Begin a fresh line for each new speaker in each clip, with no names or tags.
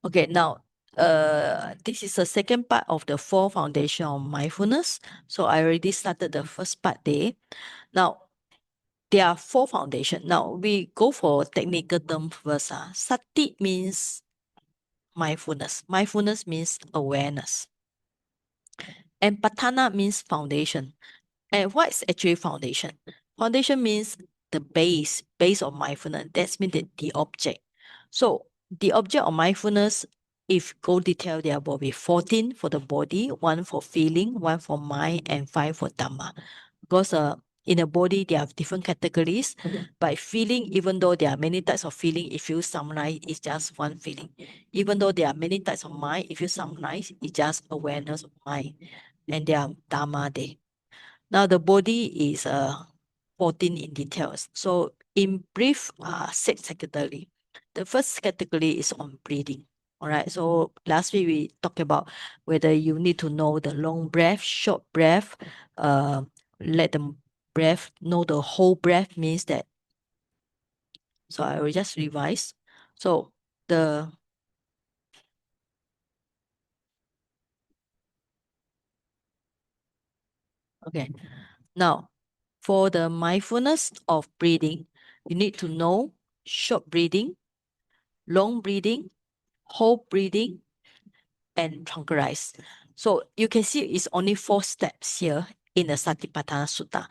Okay, now this is the second part of the four foundation of mindfulness. So I already started the first part there. Now there are four foundation. Now we go for technical term first. Sati means mindfulness. Mindfulness means awareness. And patthana means foundation. And what is actually foundation? Foundation means the base of mindfulness. That's mean the object. So the object of mindfulness, if go detail, there will be 14 for the body, one for feeling, one for mind, and 5 for dhamma. Because in the body, there are different categories. By feeling, even though there are many types of feeling, if you summarize, it's just one feeling. Even though there are many types of mind, if you summarize, it's just awareness of mind. And there are dhamma there. Now the body is 14 in details. So in brief, 6 category. The first category is on breathing. All right. So last week we talked about whether you need to know the long breath, short breath, uh, let the breath know the whole breath means that. So I will just revise. So the okay. Now for the mindfulness of breathing, you need to know short breathing, long breathing, whole breathing, and tranquilize. So you can see it's only 4 steps here in the Satipatthana Sutta.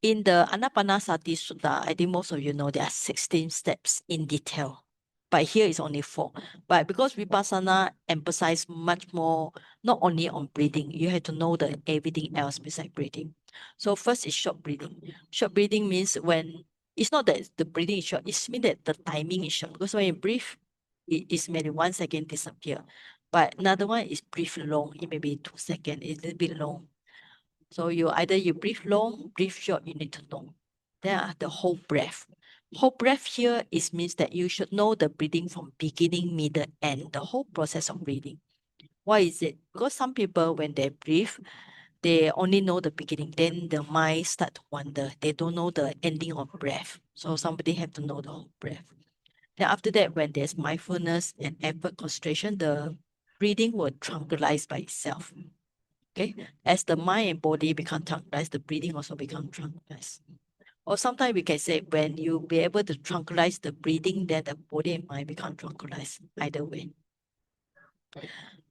In the Anapanasati Sutta, I think most of you know there are 16 steps in detail. But here is only 4. But because Vipassana emphasize much more, not only on breathing, you have to know the everything else besides breathing. So first is short breathing. Short breathing means when it's not that the breathing is short, it means that the timing is short. Because when you breathe, it is maybe 1 second disappear. But another one is breathe long. It may be 2 seconds. It's a little bit long. So you breathe long, breathe short, you need to know. Then the whole breath. Whole breath here is means that you should know the breathing from beginning, middle, end, the whole process of breathing. Why is it? Because some people when they breathe, they only know the beginning, then the mind start to wander. They don't know the ending of breath. So somebody have to know the whole breath. Then after that, when there's mindfulness and effort concentration, the breathing will tranquilize by itself. Okay, as the mind and body become tranquilized, the breathing also become tranquilized. Or sometimes we can say when you be able to tranquilize the breathing, then the body and mind become tranquilized. Either way.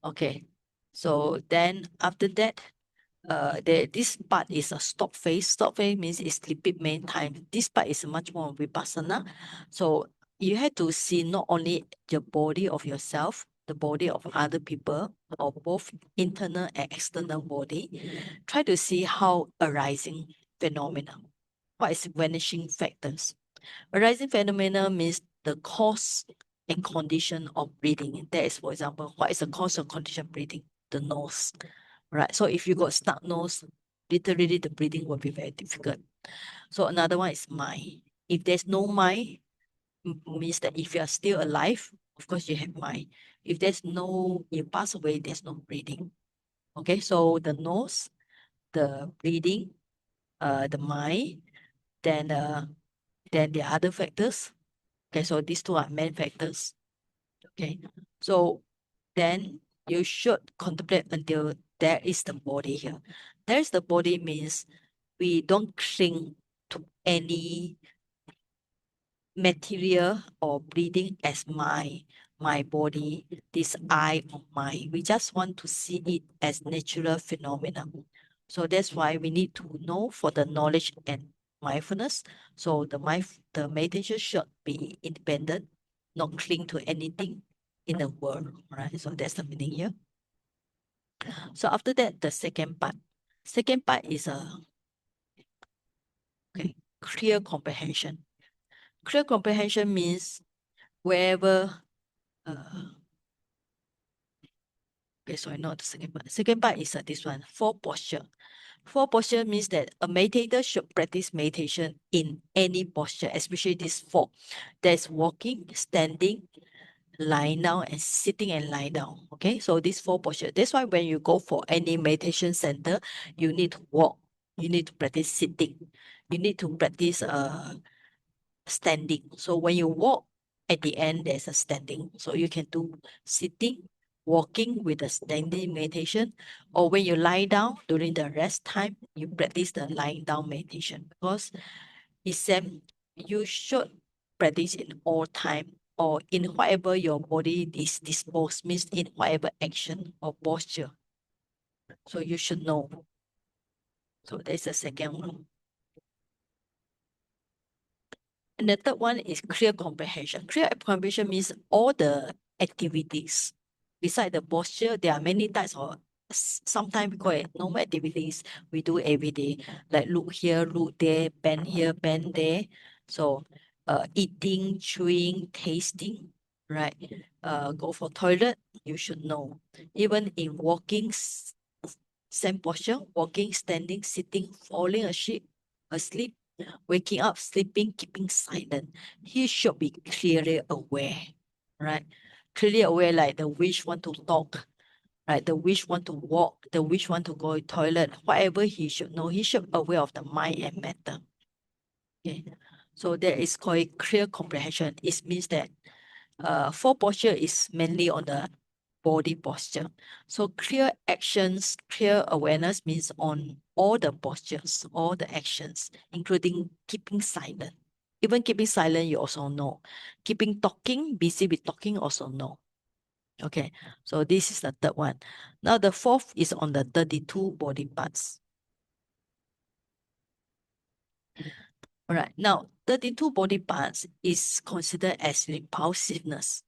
Okay. So then after that, this part is a stop phase. Stop phase means it's repeat many times. This part is much more vipassana. So you have to see not only the body of yourself, the body of other people, or both internal and external body. Try to see how arising phenomena. What is vanishing factors? Arising phenomena means the cause and condition of breathing. That is, for example, what is the cause of condition of breathing? The nose, right? So if you got stuck nose, literally the breathing will be very difficult. So another one is mind. If there's no mind, means that if you are still alive, of course you have mind. If there's no, you pass away, there's no breathing. Okay, so the nose, the breathing, the mind, then the other factors. Okay, so these two are main factors. Okay, so then you should contemplate until there is the body here. There is the body means we don't cling to any material or breathing as my body, this I or mine. We just want to see it as natural phenomena. So that's why we need to know for the knowledge and mindfulness. So the meditation should be independent, not cling to anything in the world. Right. So that's the meaning here. So after that, the second part. Second part is a okay, clear comprehension. Clear comprehension means wherever okay, sorry, not the second part. Second part is this one, four posture. Four posture means that a meditator should practice meditation in any posture, especially this four. There's walking, standing, lying down, and sitting and lying down. Okay, so these four posture. That's why when you go for any meditation center, you need to walk. You need to practice sitting. You need to practice standing. So when you walk, at the end, there's a standing. So you can do sitting, walking with a standing meditation, or when you lie down during the rest time, you practice the lying down meditation, because it's same, you should practice in all time or in whatever your body is disposed, means in whatever action or posture. So you should know. So that's the second one. And the third one is clear comprehension. Clear comprehension means all the activities. Beside the posture, there are many types of, sometimes we call it normal activities we do every day, like look here, look there, bend here, bend there. So eating, chewing, tasting, right? Go for toilet, you should know. Even in walking, same posture, walking, standing, sitting, falling asleep, waking up, sleeping, keeping silent. He should be clearly aware, right? Clearly aware, like the wish want to talk, right? The wish want to walk, the wish want to go to toilet, whatever he should know, he should be aware of the mind and matter. Okay. So that is called clear comprehension. It means that four posture is mainly on the body posture. So clear actions, clear awareness means on all the postures, all the actions, including keeping silent. Even keeping silent, you also know. Keeping talking, busy with talking, also know. Okay, so this is the third one. Now the fourth is on the 32 body parts. All right, now 32 body parts is considered as repulsiveness.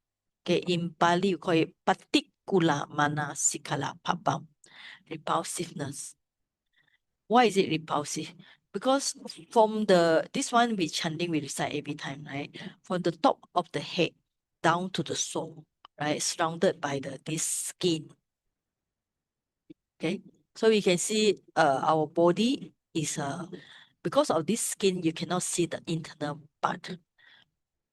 Okay, in Pali, we call it patikula mana sikala papam, repulsiveness. Why is it repulsive? Because from this one we chanting, we recite every time, right? From the top of the head down to the soul, right? Surrounded by this skin. Okay. So we can see our body is because of this skin, you cannot see the internal part.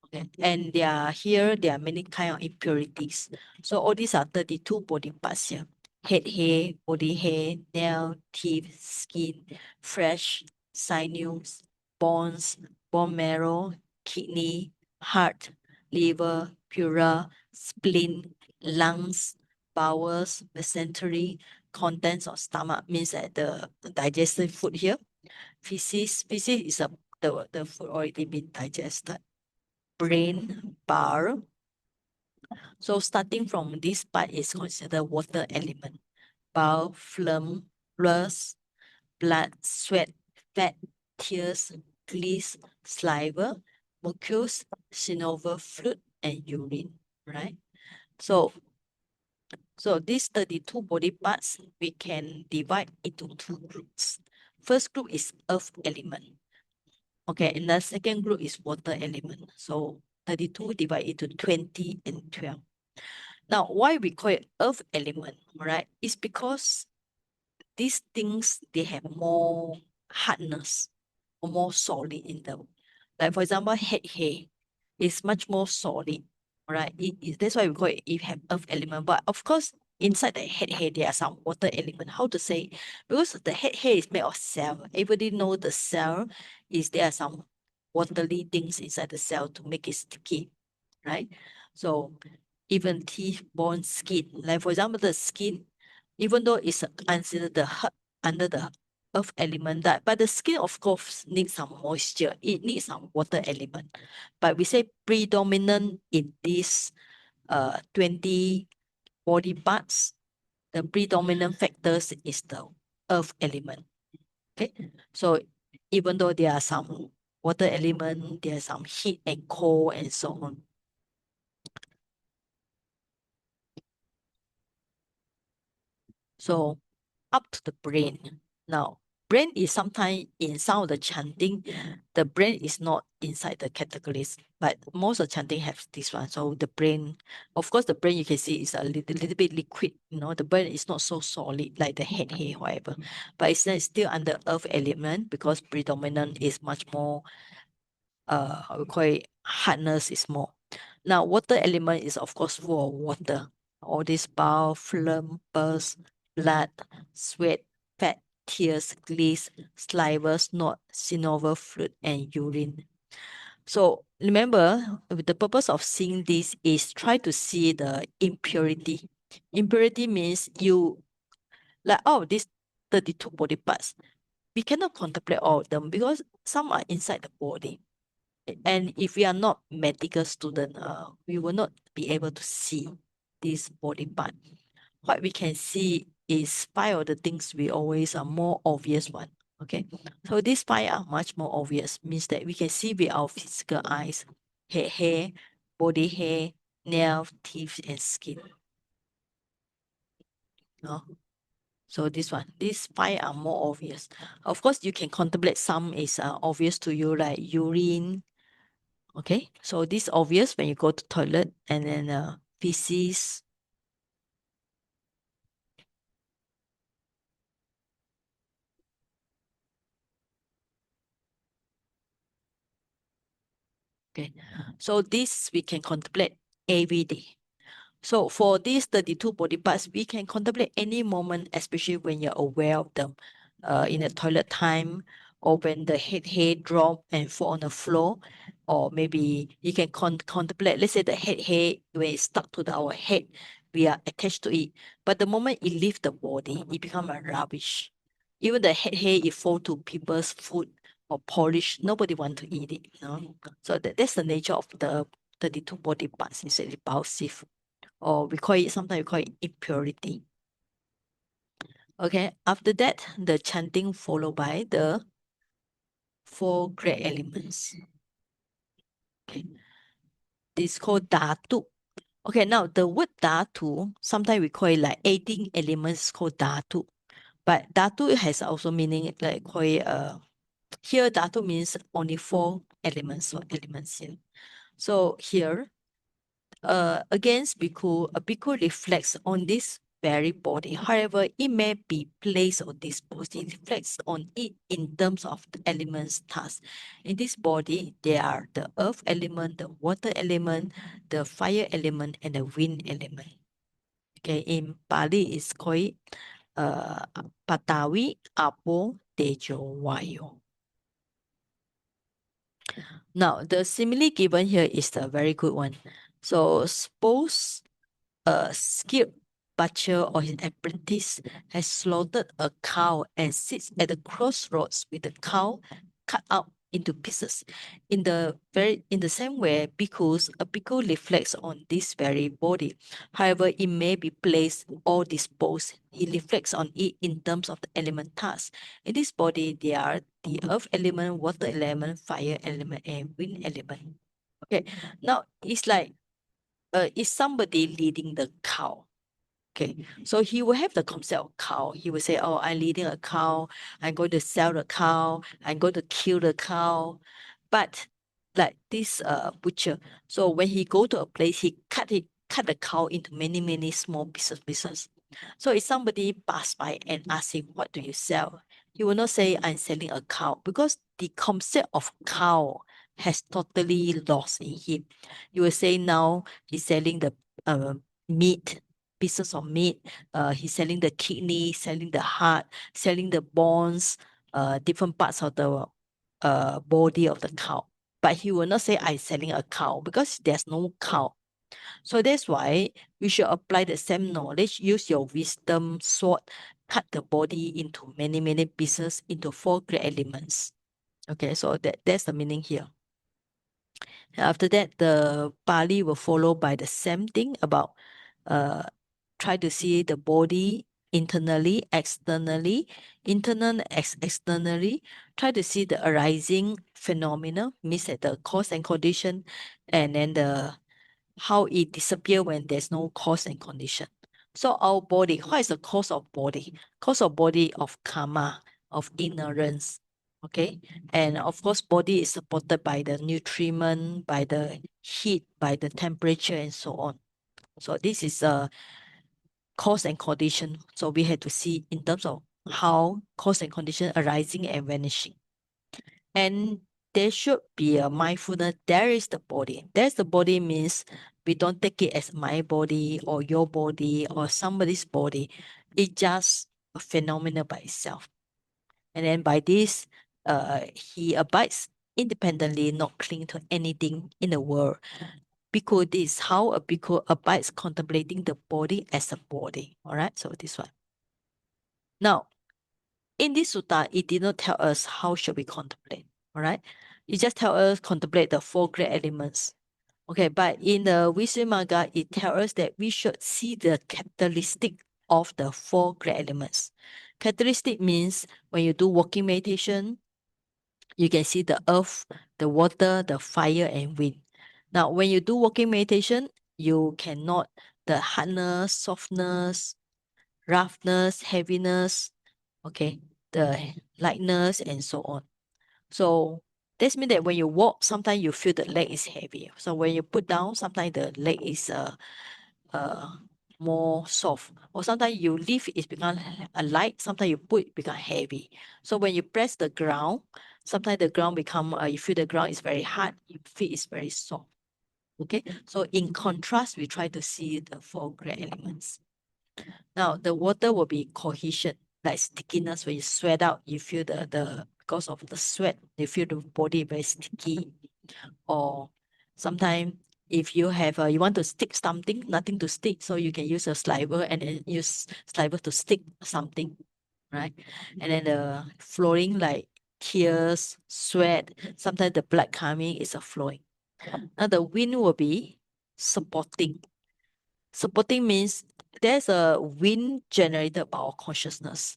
Okay. And there are many kind of impurities. So all these are 32 body parts here. Head hair, body hair, nail, teeth, skin, flesh, sinews, bones, bone marrow, kidney, heart, liver, pleura, spleen, lungs, bowels, mesentery, contents of stomach, means that the digested food here. Feces is the food already been digested. Brain, bar. So starting from this part is considered water element. Bile, phlegm, blood, sweat, fat, tears, glees, saliva, mucus, synovial fluid, and urine, right? So, so these 32 body parts, we can divide into two groups. First group is earth element. Okay, and the second group is water element. So 32 divided into 20 and 12. Now, why we call it earth element, right? It's because these things, they have more hardness or more solid in them. Like for example, head hair is much more solid, right? That's why we call it have earth element. But of course, inside the head hair, there are some water element. How to say? Because the head hair is made of cell. Everybody know the cell is there are some watery things inside the cell to make it sticky, right? So even teeth, bone, skin. Like for example, the skin, even though it's considered under the earth element, but the skin of course needs some moisture. It needs some water element. But we say predominant in these 20 body parts, the predominant factors is the earth element. Okay, so even though there are some water element, there are some heat and cold and so on. So up to the brain. Now, brain is sometimes in some of the chanting, the brain is not inside the categories, but most of the chanting have this one. So the brain, of course, the brain you can see is a little bit liquid. You know, the brain is not so solid like the head hair, whatever, but it's still under earth element because predominant is much more we call it hardness is more. Now, water element is of course full of water. All this bile, phlegm, pus, blood, sweat, fat, tears, glees, saliva, snot, synovial fluid, and urine. So remember, the purpose of seeing this is try to see the impurity. Impurity means you, like, oh, these 32 body parts. We cannot contemplate all of them because some are inside the body. And if we are not medical student, we will not be able to see this body part. What we can see is five of the things we always are more obvious one. Okay, so these five are much more obvious, means that we can see with our physical eyes: head hair, body hair, nail, teeth, and skin. No? So this one, these five are more obvious. Of course, you can contemplate some is obvious to you, like urine. Okay, so this obvious when you go to toilet, and then feces. Okay, so this we can contemplate every day. So for these 32 body parts, we can contemplate any moment, especially when you're aware of them, in the toilet time, or when the head hair drop and fall on the floor, or maybe you can contemplate, let's say the head hair, when it's stuck to our head, we are attached to it. But the moment it leaves the body, it becomes a rubbish. Even the head hair, it fall to people's food or polish, nobody want to eat it, you know. So that's the nature of the 32 body parts, it's repulsive, or we call it, sometimes we call it impurity. Okay, after that, the chanting followed by the four great elements. Okay, this is called dhatu. Okay, now the word dhatu, sometimes we call it like 18 elements called dhatu. But dhatu has also meaning like call it, here dhatu means only four elements or elements here. So here, against bhikkhu, a bhikkhu reflects on this very body. However, it may be placed on this body, it reflects on it in terms of the elements task. In this body, there are the earth element, the water element, the fire element, and the wind element. Okay, in Pali, it's called Patavi, Apo, Tejo, Vayu. Now, the simile given here is the very good one. So, suppose a skilled butcher or his apprentice has slaughtered a cow and sits at the crossroads with the cow cut out into pieces. In the same way, a bhikkhu reflects on this very body. However, it may be placed or disposed. He reflects on it in terms of the element task. In this body, there are the earth element, water element, fire element, and wind element. Okay, now it's like is somebody leading the cow. Okay, so he will have the concept of cow. He will say, "Oh, I'm leading a cow. I'm going to sell the cow. I'm going to kill the cow." But like this butcher, so when he go to a place, he cut the cow into many small pieces. So if somebody pass by and ask him, "What do you sell?" He will not say, "I'm selling a cow," because the concept of cow has totally lost in him. You will say now he's selling the uh, meat, pieces of meat. He's selling the kidney, selling the heart, selling the bones, different parts of the body of the cow. But he will not say I'm selling a cow because there's no cow. So that's why we should apply the same knowledge, use your wisdom sword, cut the body into many pieces into four great elements. Okay, so that's the meaning here. After that, the Pali will follow by the same thing about uh try to see the body internally, externally, externally. Try to see the arising phenomena, means that the cause and condition, and then the how it disappear when there's no cause and condition. So our body, what is the cause of body? Cause of body of karma, of ignorance. Okay. And of course, body is supported by the nutriment, by the heat, by the temperature, and so on. So this is a cause and condition. So we had to see in terms of how cause and condition arising and vanishing. And there should be a mindfulness. There is the body. There's the body means we don't take it as my body or your body or somebody's body. It's just a phenomenon by itself. And then by this, he abides independently, not cling to anything in the world. Bhikkhu, this is how a bhikkhu abides contemplating the body as a body. All right, so this one. Now, in this sutta, it did not tell us how should we contemplate. All right, it just tell us contemplate the four great elements. Okay, but in the Visuddhimagga, it tells us that we should see the characteristic of the four great elements. Characteristic means when you do walking meditation, you can see the earth, the water, the fire, and wind. Now, when you do walking meditation, you cannot the hardness, softness, roughness, heaviness, okay, the lightness, and so on. So this means that when you walk, sometimes you feel the leg is heavy. So when you put down, sometimes the leg is uh more soft. Or sometimes you lift, it become a light. Sometimes you put, it become heavy. So when you press the ground, sometimes the ground become you feel the ground is very hard. You feel it's very soft. Okay. So in contrast, we try to see the four great elements. Now the water will be cohesion, like stickiness. When you sweat out, you feel the because of the sweat, you feel the body very sticky. Or sometimes if you have you want to stick something, nothing to stick, so you can use a saliva and then use saliva to stick something, right? And then the flowing like tears, sweat, sometimes the blood coming is a flowing. Now the wind will be supporting. Supporting means there's a wind generated by our consciousness.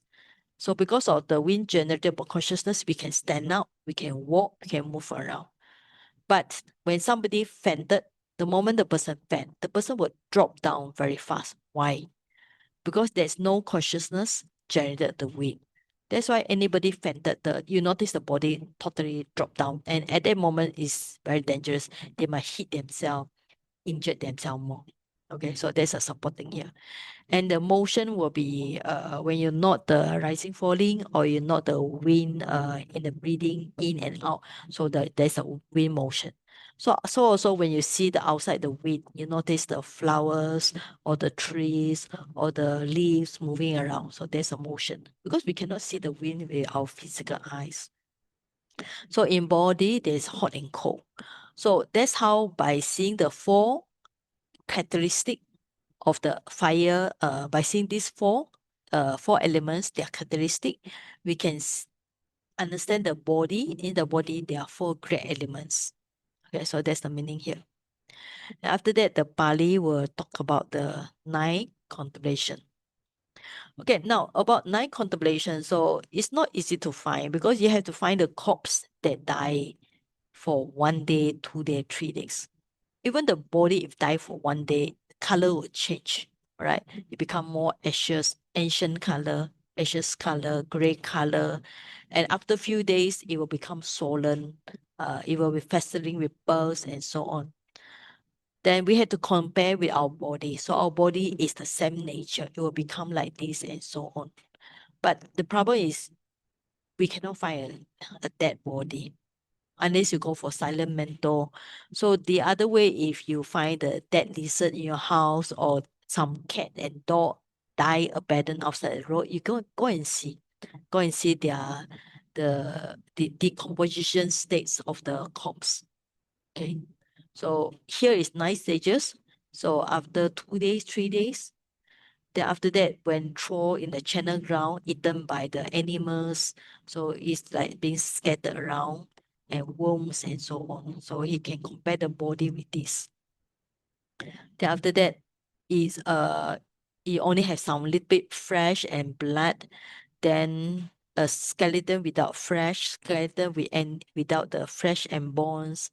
So because of the wind generated by consciousness, we can stand up, we can walk, we can move around. But when somebody fainted, the moment the person faint, the person would drop down very fast. Why? Because there's no consciousness generated the wind. That's why anybody fainted, you notice the body totally drop down. And at that moment is very dangerous. They might hit themselves, injure themselves more. Okay, so there's a supporting here. And the motion will be when you note the rising falling, or you note the wind in the breathing in and out. So there's a wind motion. So also when you see the outside the wind, you notice the flowers or the trees or the leaves moving around. So there's a motion because we cannot see the wind with our physical eyes. So in body, there's hot and cold. So that's how by seeing the four characteristic of the fire, by seeing these four elements, their characteristic, we can understand the body. In the body, there are four great elements. Okay, so that's the meaning here. And after that, the Pali will talk about the nine contemplation. Okay, now about nine contemplation. So it's not easy to find because you have to find the corpse that die for 1 day, 2 day, 3 days. Even the body, if die for 1 day, color will change, right? It become more ashes, ancient color, ashes color, gray color. And after few days, it will become swollen. It will be festering with burrs and so on. Then we had to compare with our body. So our body is the same nature. It will become like this and so on. But the problem is we cannot find a dead body unless you go for silent mental. So the other way, if you find the dead lizard in your house or some cat and dog die abandoned outside the road, you go and see. Go and see the decomposition states of the corpse. Okay. So here is 9 stages. So after 2 days, 3 days, then after that, when thrown in the channel ground, eaten by the animals, so it's like being scattered around and worms and so on. So he can compare the body with this. Then after that is he only has some little bit flesh and blood. Then a skeleton without flesh, skeleton without the flesh and bones.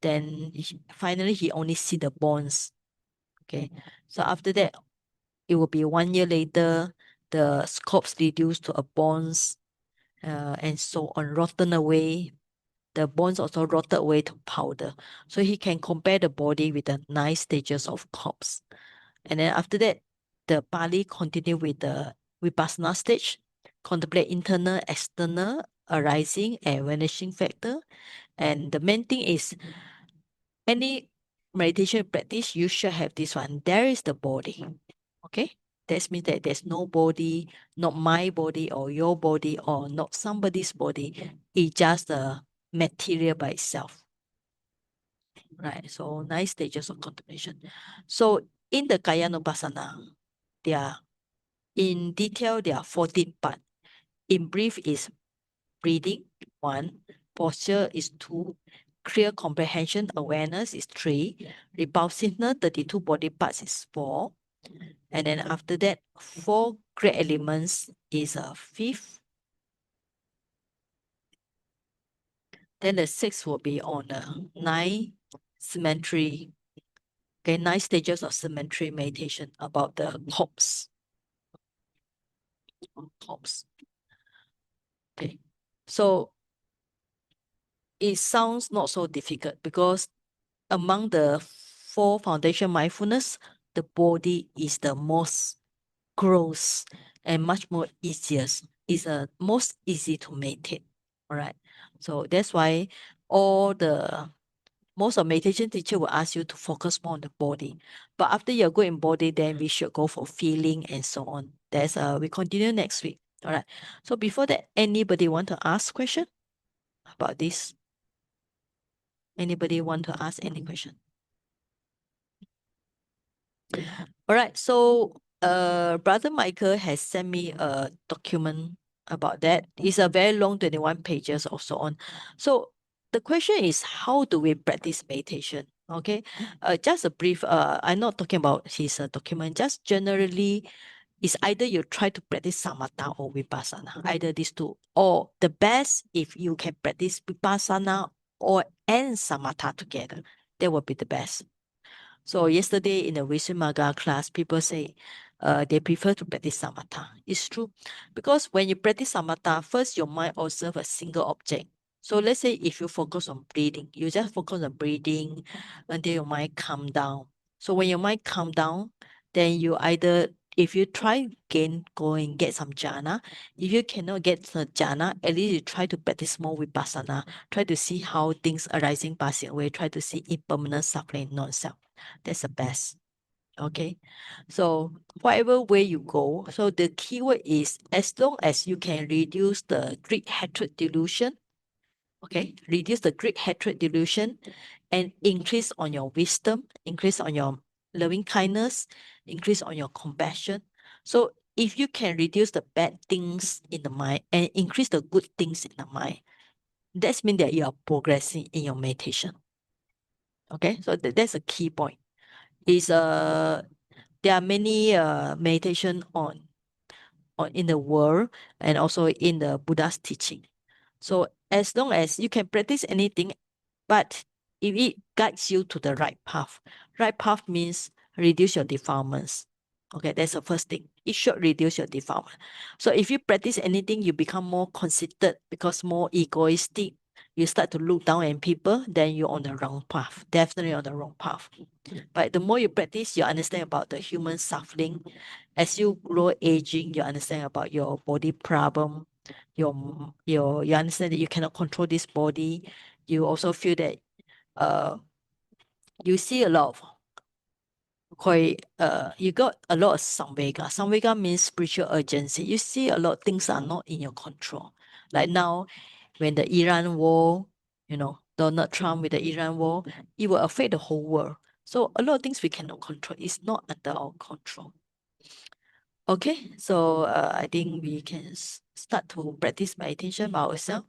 Then finally he only see the bones. Okay. So after that, it will be 1 year later, the corpse reduced to a bones, and so on, rotten away. The bones also rotted away to powder. So he can compare the body with the 9 stages of corpse. And then after that, the Pali continue with the Vipassana stage, contemplate internal, external, arising and vanishing factor. And the main thing is any meditation practice, you should have this one. There is the body. Okay? That means that there's no body, not my body or your body or not somebody's body. It's just a material by itself. Right. So 9 stages of contemplation. So in the Kayanupassana, there are in detail, there are 14 parts. In brief is breathing, 1, posture is 2, clear comprehension awareness is 3, repulsiveness, 32 body parts is 4, and then after that, 4 great elements is a 5th. Then the 6th will be on the 9 symmetry. Okay, 9 stages of symmetry meditation about the corpse. Corpse. Okay, so it sounds not so difficult because among the 4 foundation mindfulness, the body is the most gross and much more easiest. Is most easy to maintain. All right. So that's why most of meditation teacher will ask you to focus more on the body. But after you're good in body, then we should go for feeling and so on. We continue next week. All right. So before that, anybody want to ask question about this? Anybody want to ask any question? All right. So Brother Michael has sent me a document about that. It's a very long 21 pages or so on. So the question is, how do we practice meditation? Okay. Just a brief, I'm not talking about his document, just generally, it's either you try to practice samatha or vipassana, either these two. Or the best, if you can practice vipassana or and samatha together, that would be the best. So yesterday in the Visumaga class, people say they prefer to practice samatha. It's true. Because when you practice samatha, first your mind observe a single object. So let's say if you focus on breathing, you just focus on breathing until your mind calm down. So when your mind calm down, then you either, if you try again, go and get some jhana. If you cannot get the jhana, at least you try to practice more vipassana. Try to see how things arising, passing away. Try to see impermanent suffering, non-self. That's the best. Okay. So whatever way you go, so the keyword is as long as you can reduce the greed hatred delusion, okay, reduce the greed hatred delusion and increase on your wisdom, increase on your loving kindness, increase on your compassion. So if you can reduce the bad things in the mind and increase the good things in the mind, that's mean that you are progressing in your meditation. Okay, so that's a key point. Is there are many meditation on in the world and also in the Buddha's teaching. So as long as you can practice anything, but if it guides you to the right path means reduce your defilements. Okay, that's the first thing. It should reduce your defilement. So if you practice anything, you become more conceited because more egoistic. You start to look down on people, then you're on the wrong path. Definitely on the wrong path. But the more you practice, you understand about the human suffering. As you grow aging, you understand about your body problem. You understand that you cannot control this body. You also feel that uh you see a lot of you got a lot of samvega. Samvega means spiritual urgency. You see a lot of things are not in your control. Like now, when the Iran war, Donald Trump with the Iran war, it will affect the whole world. So a lot of things we cannot control. It's not under our control. Okay, so I think we can start to practice meditation by ourselves.